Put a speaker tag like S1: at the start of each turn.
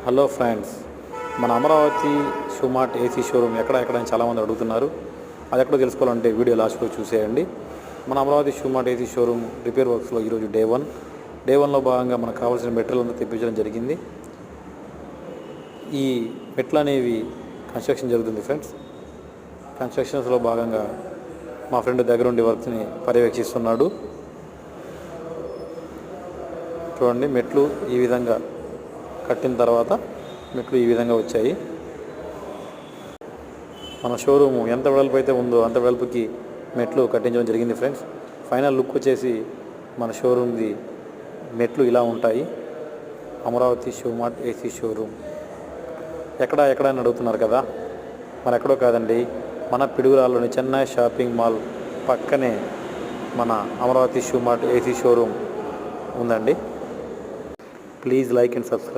S1: Hello friends, మన Amaravati shoe mart AC showroom ఎక్కడ అని చాలామంది అడుగుతున్నారు. అది ఎక్కడో తెలుసుకోవాలంటే వీడియో లాస్ట్లో చూసేయండి. మన Amaravati shoe mart AC showroom repair వర్క్స్లో ఈరోజు డే 1లో భాగంగా మనకు కావాల్సిన మెటీరియల్ అంతా తెప్పించడం జరిగింది. ఈ మెట్లు అనేవి కన్స్ట్రక్షన్ జరుగుతుంది ఫ్రెండ్స్. కన్స్ట్రక్షన్స్లో భాగంగా మా ఫ్రెండ్ దగ్గరుండి వర్క్స్ని పర్యవేక్షిస్తున్నాడు. చూడండి, మెట్లు ఈ విధంగా కట్టిన తర్వాత మెట్లు ఈ విధంగా వచ్చాయి. మన షోరూమ్ ఎంత వెడల్పు అయితే ఉందో అంత వెడల్పుకి మెట్లు కట్టించడం జరిగింది ఫ్రెండ్స్. ఫైనల్ లుక్ వచ్చేసి మన షోరూమ్ది మెట్లు ఇలా ఉంటాయి. అమరావతి షూమార్ట్ ఏసీ షోరూమ్ ఎక్కడ అని అడుగుతున్నారు కదా, మరి ఎక్కడో కాదండి, మన పిడుగురాల్లోని చెన్నై షాపింగ్ మాల్ పక్కనే మన అమరావతి షూమార్ట్ ఏసీ షోరూమ్ ఉందండి. Please like and subscribe.